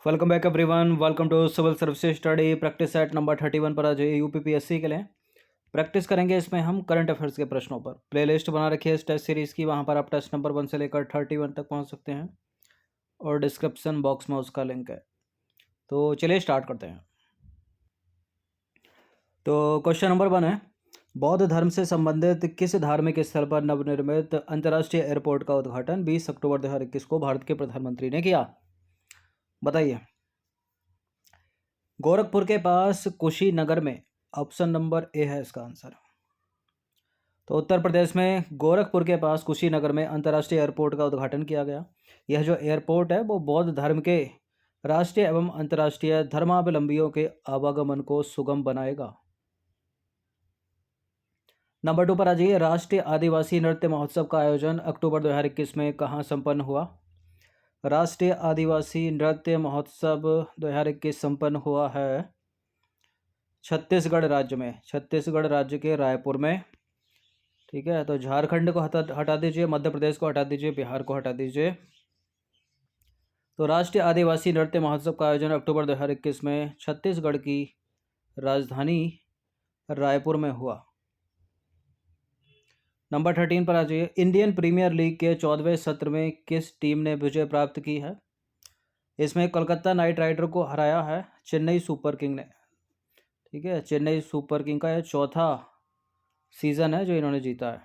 Welcome back everyone. Welcome to civil services study practice set number 31 पर आज UPPSC के लिए प्रैक्टिस करेंगे। इसमें हम करंट अफेयर्स के प्रश्नों पर प्लेलिस्ट बना रखी है इस टेस्ट सीरीज़ की, वहाँ पर आप टेस्ट नंबर 1 से लेकर 31 तक पहुँच सकते हैं और डिस्क्रिप्शन बॉक्स में उसका लिंक है। तो चलिए स्टार्ट करते हैं। तो क्वेश्चन नंबर 1 है, बौद्ध धर्म से संबंधित किस धार्मिक स्थल पर नवनिर्मित अंतर्राष्ट्रीय एयरपोर्ट का उद्घाटन 20 अक्टूबर 2021 को भारत के प्रधानमंत्री ने किया? बताइए। गोरखपुर के पास कुशीनगर में, ऑप्शन नंबर ए है इसका आंसर। तो उत्तर प्रदेश में गोरखपुर के पास कुशीनगर में अंतर्राष्ट्रीय एयरपोर्ट का उद्घाटन किया गया। यह जो एयरपोर्ट है वो बौद्ध धर्म के राष्ट्रीय एवं अंतर्राष्ट्रीय धर्मावलंबियों के आवागमन को सुगम बनाएगा। नंबर 2 पर आ जाइए, राष्ट्रीय आदिवासी नृत्य महोत्सव का आयोजन अक्टूबर 2021 में कहाँ संपन्न हुआ? राष्ट्रीय आदिवासी नृत्य महोत्सव 2021 संपन्न हुआ है छत्तीसगढ़ राज्य में, छत्तीसगढ़ राज्य के रायपुर में। ठीक है, तो झारखंड को हटा दीजिए, मध्य प्रदेश को हटा दीजिए, बिहार को हटा दीजिए। तो राष्ट्रीय आदिवासी नृत्य महोत्सव का आयोजन अक्टूबर 2021 में छत्तीसगढ़ की राजधानी रायपुर में हुआ। नंबर 13 पर आ जाइए, इंडियन प्रीमियर लीग के 14वें सत्र में किस टीम ने विजय प्राप्त की है? इसमें कोलकाता नाइट राइडर को हराया है चेन्नई सुपर किंग ने। ठीक है, चेन्नई सुपर किंग का यह चौथा सीजन है जो इन्होंने जीता है।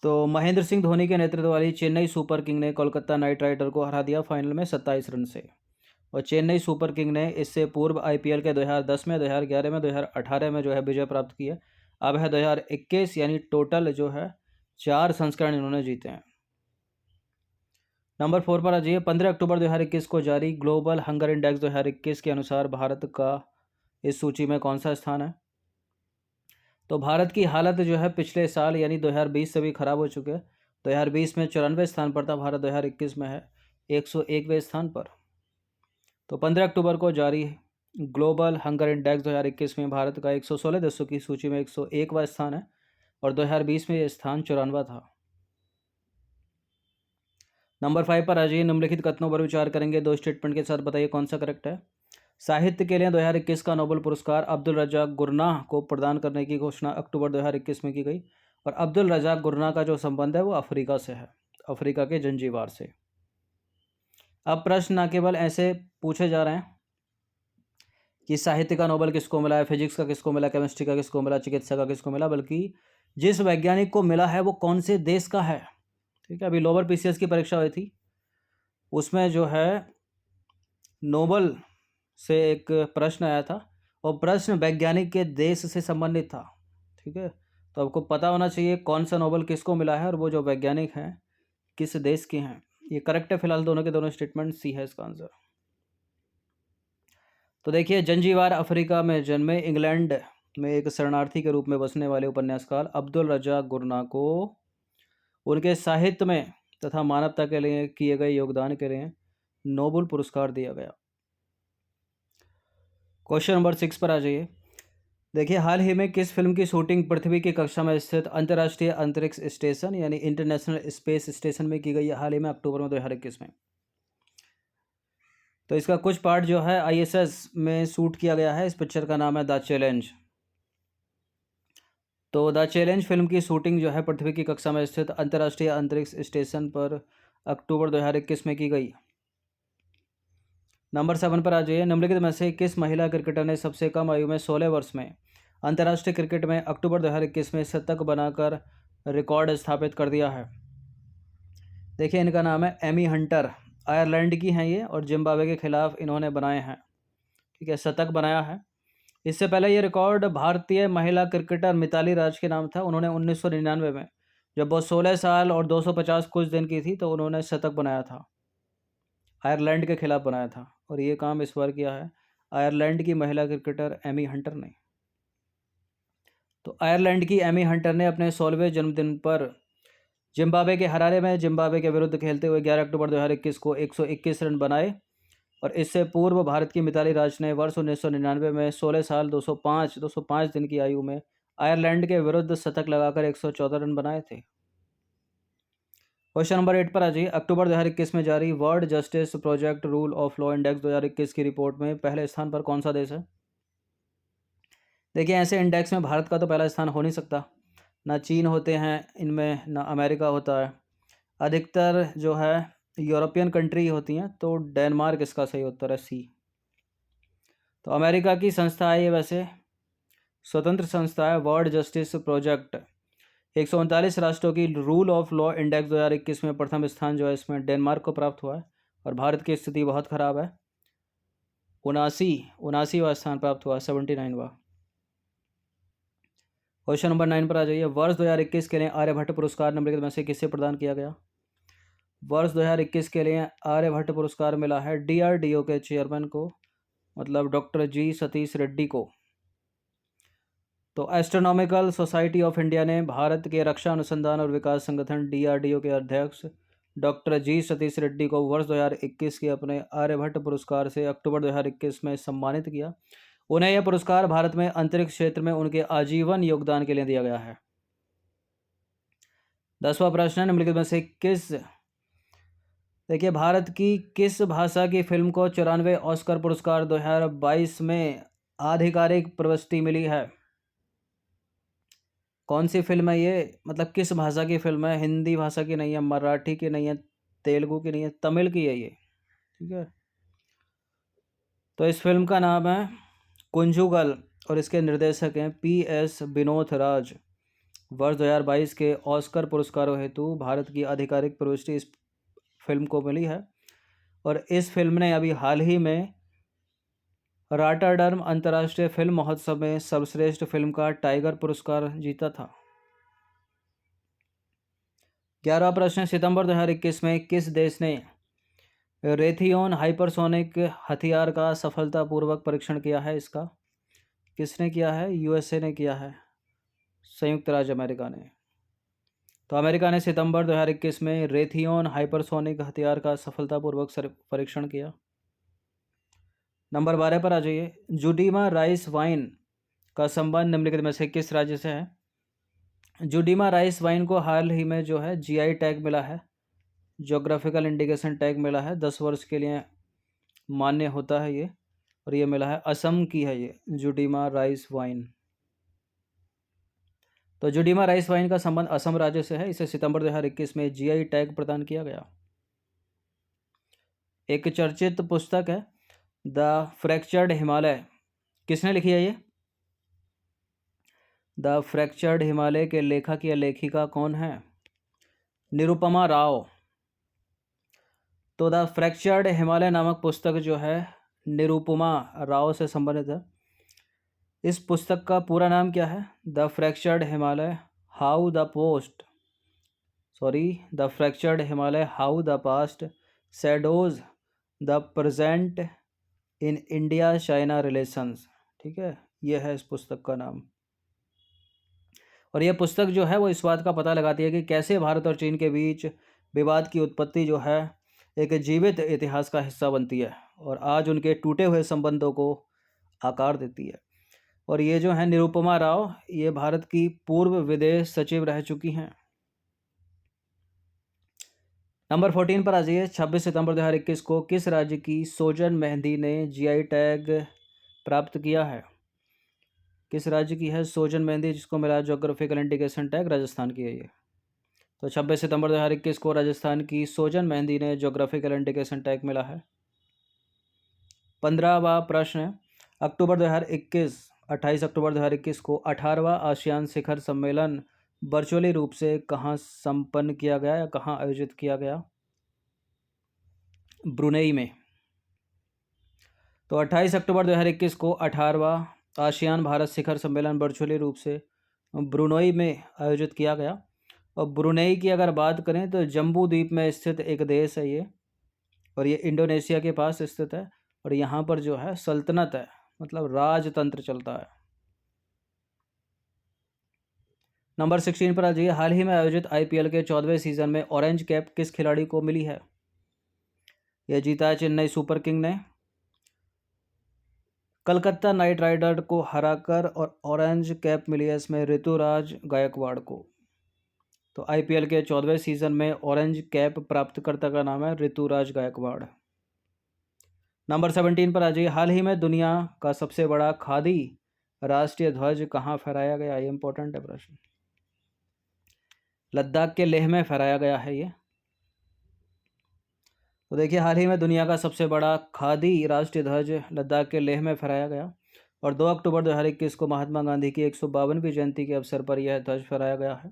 तो महेंद्र सिंह धोनी के नेतृत्व वाली चेन्नई सुपर किंग ने कोलकाता नाइट राइडर को हरा दिया फाइनल में 27 रन से। और चेन्नई सुपर किंग ने इससे पूर्व आईपीएल के 2010 में, 2011 में, 2018 में जो है विजय प्राप्त की है। अब है 2021, यानी टोटल जो है 4 संस्करण इन्होंने जीते हैं। नंबर 4 पर आ जाइए, 15 अक्टूबर 2021 को जारी ग्लोबल हंगर इंडेक्स 2021 के अनुसार भारत का इस सूची में कौन सा स्थान है? तो भारत की हालत जो है पिछले साल यानी 2020 से भी खराब हो चुके हैं। 2020 में 94वें स्थान पर था भारत, 2021 में है 101वें स्थान पर। तो 15 अक्टूबर को जारी ग्लोबल हंगर इंडेक्स 2021 में भारत का 116 देशों की सूची में 101वां स्थान है और 2020 में यह स्थान 94वां था। नंबर 5 पर आ जाइए, निम्नलिखित कथनों पर विचार करेंगे, 2 स्टेटमेंट के साथ बताइए कौन सा करेक्ट है। साहित्य के लिए 2021 का नोबेल पुरस्कार अब्दुल रज़ाक गुरनाह को प्रदान करने की घोषणा अक्टूबर 2021 में की गई। और अब्दुल रज़ाक गुरनाह का जो संबंध है वो अफ्रीका से है, अफ्रीका के जंजीबार से। अब प्रश्न न केवल ऐसे पूछे जा रहे हैं कि साहित्य का नोबेल किसको मिला है, फिजिक्स का किसको मिला, केमिस्ट्री का किसको मिला, चिकित्सा का किसको मिला, बल्कि जिस वैज्ञानिक को मिला है वो कौन से देश का है। ठीक है, अभी लोअर पीसीएस की परीक्षा हुई थी, उसमें जो है नोबेल से एक प्रश्न आया था और प्रश्न वैज्ञानिक के देश से संबंधित था। ठीक है, तो आपको पता होना चाहिए कौन सा नोबेल किसको मिला है और वो जो वैज्ञानिक हैं किस देश के हैं। ये करेक्ट है, फिलहाल दोनों के दोनों स्टेटमेंट सी है इसका आंसर। तो देखिए, जंजीबार अफ्रीका में जन्मे इंग्लैंड में एक शरणार्थी के रूप में बसने वाले उपन्यासकार अब्दुल रज़ाक गुरनाह को उनके साहित्य में तथा मानवता के लिए किए गए योगदान के लिए नोबेल पुरस्कार दिया गया। क्वेश्चन नंबर 6 पर आ जाइए। देखिए, हाल ही में किस फिल्म की शूटिंग पृथ्वी की कक्षा में स्थित अंतर्राष्ट्रीय अंतरिक्ष स्टेशन यानी इंटरनेशनल स्पेस स्टेशन में की गई है हाल ही में अक्टूबर में 2021 में? तो इसका कुछ पार्ट जो है आईएसएस में शूट किया गया है। इस पिक्चर का नाम है द चैलेंज। तो द चैलेंज फिल्म की शूटिंग जो है पृथ्वी की कक्षा में स्थित अंतर्राष्ट्रीय अंतरिक्ष स्टेशन पर अक्टूबर 2021 में की गई। नंबर 7 पर आ जाइए, निम्नलिखित में से किस महिला क्रिकेटर ने सबसे कम आयु में 16 वर्ष में अंतर्राष्ट्रीय क्रिकेट में अक्टूबर 2021 में शतक बनाकर रिकॉर्ड स्थापित कर दिया है? देखिए, इनका नाम है एमी हंटर, आयरलैंड की हैं ये और जिम्बाब्वे के खिलाफ इन्होंने बनाए हैं। ठीक है, शतक बनाया है। इससे पहले ये रिकॉर्ड भारतीय महिला क्रिकेटर मिताली राज के नाम था। उन्होंने 1999 में, जब वो 16 साल और 250 कुछ दिन की थी, तो उन्होंने शतक बनाया था, आयरलैंड के खिलाफ बनाया था। और ये काम इस बार किया है आयरलैंड की महिला क्रिकेटर एमी हंटर ने। तो आयरलैंड की एमी हंटर ने अपने 16वें जन्मदिन पर जिम्बाब्वे के हरारे में जिम्बाब्वे के विरुद्ध खेलते हुए 11 अक्टूबर 2021 को 121 रन बनाए। और इससे पूर्व भारत की मिताली राज ने वर्ष 1999 में 16 साल 205 दिन की आयु में आयरलैंड के विरुद्ध शतक लगाकर 114 रन बनाए थे। क्वेश्चन नंबर 8 पर आ जाइए। अक्टूबर 2021 में जारी world justice project rule of law index 2021 की रिपोर्ट में पहले स्थान पर कौन सा देश है? देखिए, ऐसे इंडेक्स में भारत का तो पहला स्थान हो नहीं सकता। ना चीन होते हैं इनमें, ना अमेरिका होता है। अधिकतर जो है यूरोपियन कंट्री होती हैं, तो डेनमार्क इसका सही उत्तर है, सी। तो अमेरिका की संस्था है ये, वैसे स्वतंत्र संस्था है वर्ल्ड जस्टिस प्रोजेक्ट। 139 राष्ट्रों की रूल ऑफ लॉ इंडेक्स 2021 में प्रथम स्थान जो है इसमें डेनमार्क को प्राप्त हुआ है। और भारत की स्थिति बहुत खराब है, 79वां स्थान प्राप्त हुआ, 79वां। क्वेश्चन नंबर 9 पर आ जाइए। वर्ष 2021 के लिए आर्यभट्ट पुरस्कार निम्नलिखित में से किसे प्रदान किया गया? वर्ष 2021 के लिए आर्यभट्ट पुरस्कार मिला है DRDO के चेयरमैन को, मतलब डॉक्टर जी सतीश रेड्डी को। तो एस्ट्रोनॉमिकल सोसाइटी ऑफ इंडिया ने भारत के रक्षा अनुसंधान और विकास संगठन DRDO के अध्यक्ष डॉक्टर जी सतीश रेड्डी को वर्ष 2021 के अपने आर्यभट्ट पुरस्कार से अक्टूबर 2021 में सम्मानित किया। उन्हें यह पुरस्कार भारत में अंतरिक्ष क्षेत्र में उनके आजीवन योगदान के लिए दिया गया है। 10वां प्रश्न है, निम्नलिखित में से देखिए, भारत की किस भाषा की फिल्म को 94 ऑस्कर पुरस्कार 2022 में आधिकारिक प्रविष्टि मिली है? कौन सी फिल्म है ये, मतलब किस भाषा की फिल्म है? हिंदी भाषा की नहीं है, मराठी की नहीं है, तेलुगु की नहीं है, तमिल की है ये, ठीक है। तो इस फिल्म का नाम है कुंजुगल और इसके निर्देशक हैं PS विनोद राज। वर्ष 2022 के ऑस्कर पुरस्कारों हेतु भारत की आधिकारिक प्रविष्टि इस फिल्म को मिली है। और इस फिल्म ने अभी हाल ही में रॉटरडैम अंतर्राष्ट्रीय फिल्म महोत्सव में सर्वश्रेष्ठ फिल्म का टाइगर पुरस्कार जीता था। 11वां प्रश्न, सितंबर 2021 में किस देश ने रेथियोन हाइपरसोनिक हथियार का सफलतापूर्वक परीक्षण किया है? इसका किसने किया है? USA ने किया है, संयुक्त राज्य अमेरिका ने। तो अमेरिका ने सितंबर 2021 में रेथियोन हाइपरसोनिक हथियार का सफलतापूर्वक परीक्षण किया। नंबर 12 पर आ जाइए। जुडीमा राइस वाइन का संबंध निम्नलिखित में से किस राज्य से है? जुडीमा राइस वाइन को हाल ही में जो है GI टैग मिला है, जोग्राफिकल इंडिकेशन टैग मिला है, 10 वर्ष के लिए मान्य होता है ये। और ये मिला है, असम की है ये जुडीमा राइस वाइन। तो जुडीमा राइस वाइन का संबंध असम राज्य से है। इसे सितंबर 2021 में GI टैग प्रदान किया गया। एक चर्चित पुस्तक है द फ्रैक्चर्ड हिमालय, किसने लिखी है ये? द फ्रैक्चर्ड हिमालय के लेखक या लेखिका कौन है? निरुपमा राव। तो द फ्रैक्चर्ड हिमालय नामक पुस्तक जो है निरुपमा राव से संबंधित है। इस पुस्तक का पूरा नाम क्या है? The fractured Himalaya how the fractured Himalaya how the past shadows the present in India China relations, ठीक है, यह है इस पुस्तक का नाम। और यह पुस्तक जो है वो इस बात का पता लगाती है कि कैसे भारत और चीन के बीच विवाद की उत्पत्ति जो है एक जीवित इतिहास का हिस्सा बनती है और आज उनके टूटे हुए संबंधों को आकार देती है। और ये जो है निरुपमा राव, ये भारत की पूर्व विदेश सचिव रह चुकी हैं। नंबर 14 पर आ जाइए। 26 सितंबर 2021 को किस राज्य की सोजन मेहंदी ने GI टैग प्राप्त किया है? किस राज्य की है सोजन मेहंदी जिसको मिला जोग्राफिकल इंडिकेशन टैग? राजस्थान की है ये। तो 26 सितंबर 2021 को राजस्थान की सोजन मेहंदी ने जोग्राफिकल इंडिकेशन टैग मिला है। 15वां प्रश्न है, 28 अक्टूबर 2021 को 18वां आसियान शिखर सम्मेलन वर्चुअली रूप से कहाँ संपन्न किया गया या कहाँ आयोजित किया गया? ब्रुनेई में। तो 28 अक्टूबर 2021 को 18वां आसियान भारत शिखर सम्मेलन वर्चुअली रूप से ब्रुनेई में आयोजित किया गया। और ब्रुनेई की अगर बात करें तो जम्बू द्वीप में स्थित एक देश है ये, और ये इंडोनेशिया के पास स्थित है। और यहाँ पर जो है सल्तनत है, मतलब राजतंत्र चलता है। नंबर 16 पर आ जाइए। हाल ही में आयोजित IPL के 14वें सीजन में ऑरेंज कैप किस खिलाड़ी को मिली है? यह जीता है चेन्नई सुपर किंग ने कलकत्ता नाइट राइडर को हराकर। और ऑरेंज कैप मिली है इसमें ऋतुराज गायकवाड़ को। तो आईपीएल के 14वें सीज़न में ऑरेंज कैप प्राप्तकर्ता का नाम है ऋतुराज गायकवाड़। नंबर 17 पर आ जाइए। हाल ही में दुनिया का सबसे बड़ा खादी राष्ट्रीय ध्वज कहाँ फहराया गया? ये इंपॉर्टेंट है प्रश्न। लद्दाख के लेह में फहराया गया है ये। तो देखिए, हाल ही में दुनिया का सबसे बड़ा खादी राष्ट्रीय ध्वज लद्दाख के लेह में फहराया गया और 2 अक्टूबर 2021 को महात्मा गांधी की 152वीं जयंती के अवसर पर यह ध्वज फहराया गया है।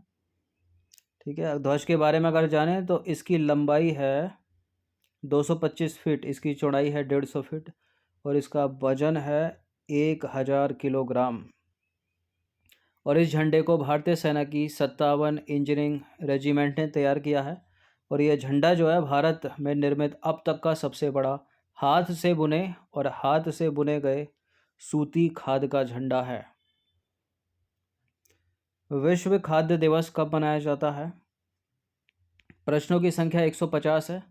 ठीक है, ध्वज के बारे में अगर जानें तो इसकी लंबाई है 225 फीट, इसकी चौड़ाई है 150 फीट और इसका वजन है 1000 किलोग्राम। और इस झंडे को भारतीय सेना की 57 इंजीनियरिंग रेजिमेंट ने तैयार किया है और यह झंडा जो है भारत में निर्मित अब तक का सबसे बड़ा हाथ से बुने और हाथ से बुने गए सूती खाद का झंडा है। विश्व खाद्य दिवस कब मनाया जाता है? प्रश्नों की संख्या 150 है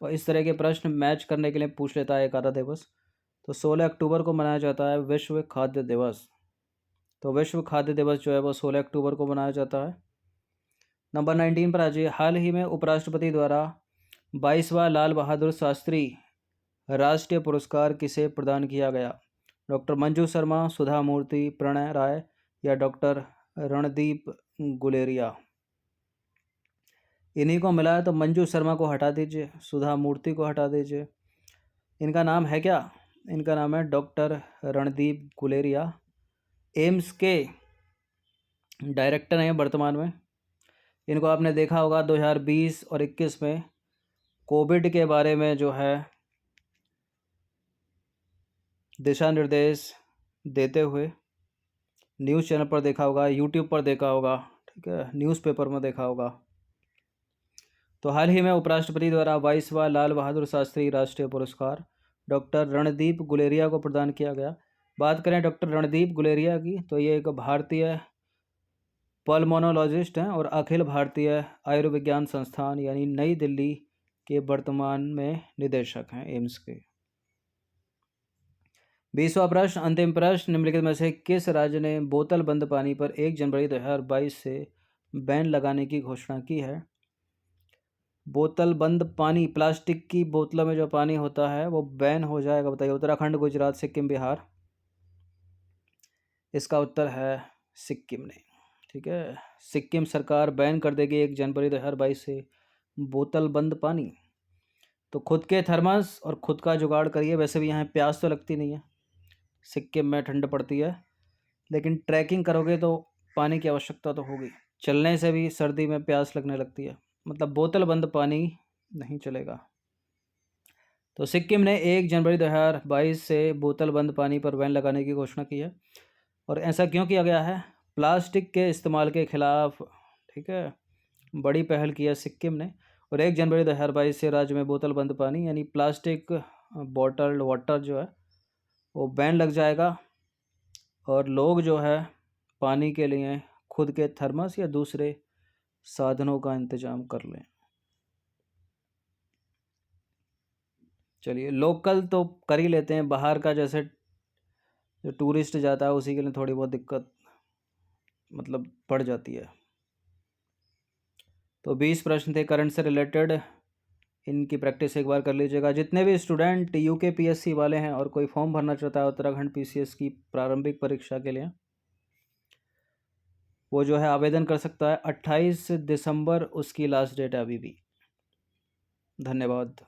और इस तरह के प्रश्न मैच करने के लिए पूछ लेता है एक आधा दिवस। तो 16 अक्टूबर को मनाया जाता है विश्व खाद्य दिवस। तो विश्व खाद्य दिवस जो है वो 16 अक्टूबर को मनाया जाता है। नंबर 19 पर आ जाइए। हाल ही में उपराष्ट्रपति द्वारा 22वां लाल बहादुर शास्त्री राष्ट्रीय पुरस्कार किसे प्रदान किया गया? डॉक्टर मंजू शर्मा, सुधा मूर्ति, प्रणय राय या डॉक्टर रणदीप गुलेरिया? इन्हीं को मिला है तो मंजू शर्मा को हटा दीजिए, सुधा मूर्ति को हटा दीजिए। इनका नाम है क्या? इनका नाम है डॉक्टर रणदीप गुलेरिया। एम्स के डायरेक्टर हैं वर्तमान में। इनको आपने देखा होगा 2020 और 21 में कोविड के बारे में जो है दिशा निर्देश देते हुए न्यूज़ चैनल पर देखा होगा, यूट्यूब पर देखा होगा, ठीक है, न्यूज़पेपर में देखा होगा। तो हाल ही में उपराष्ट्रपति द्वारा 22वां लाल बहादुर शास्त्री राष्ट्रीय पुरस्कार डॉक्टर रणदीप गुलेरिया को प्रदान किया गया। बात करें डॉक्टर रणदीप गुलेरिया की तो ये एक भारतीय पल्मोनोलॉजिस्ट हैं और अखिल भारतीय आयुर्विज्ञान संस्थान यानी नई दिल्ली के वर्तमान में निदेशक हैं एम्स के। 20वां प्रश्न, अंतिम प्रश्न, निम्नलिखित में से किस राज्य ने बोतल बंद पानी पर 1 जनवरी 2022 से बैन लगाने की घोषणा की है? बोतल बंद पानी, प्लास्टिक की बोतलों में जो पानी होता है वो बैन हो जाएगा। बताइए, उत्तराखंड, गुजरात, सिक्किम, बिहार? इसका उत्तर है सिक्किम ने। ठीक है, सिक्किम सरकार बैन कर देगी 1 जनवरी 2022 से बोतल बंद पानी। तो खुद के थर्मस और खुद का जुगाड़ करिए। वैसे भी यहाँ प्यास तो लगती नहीं है, सिक्किम में ठंड पड़ती है, लेकिन ट्रैकिंग करोगे तो पानी की आवश्यकता तो होगी। चलने से भी सर्दी में प्यास लगने लगती है, मतलब बोतल बंद पानी नहीं चलेगा। तो सिक्किम ने 1 जनवरी 2022 से बोतल बंद पानी पर बैन लगाने की घोषणा की है। और ऐसा क्यों किया गया है? प्लास्टिक के इस्तेमाल के खिलाफ, ठीक है, बड़ी पहल की है सिक्किम ने। और 1 जनवरी 2022 से राज्य में बोतल बंद पानी यानी प्लास्टिक बॉटल्ड वाटर जो है वो बैन लग जाएगा और लोग जो है पानी के लिए खुद के थर्मस या दूसरे साधनों का इंतजाम कर लें। चलिए, लोकल तो कर ही लेते हैं, बाहर का जैसे जो टूरिस्ट जाता है उसी के लिए थोड़ी बहुत दिक्कत मतलब पड़ जाती है। तो 20 प्रश्न थे करंट से रिलेटेड, इनकी प्रैक्टिस एक बार कर लीजिएगा। जितने भी स्टूडेंट यूकेपीएससी वाले हैं और कोई फॉर्म भरना चाहता है उत्तराखंड पीसीएस की प्रारंभिक परीक्षा के लिए, वो जो है आवेदन कर सकता है। 28 दिसंबर उसकी लास्ट डेट है अभी भी। धन्यवाद।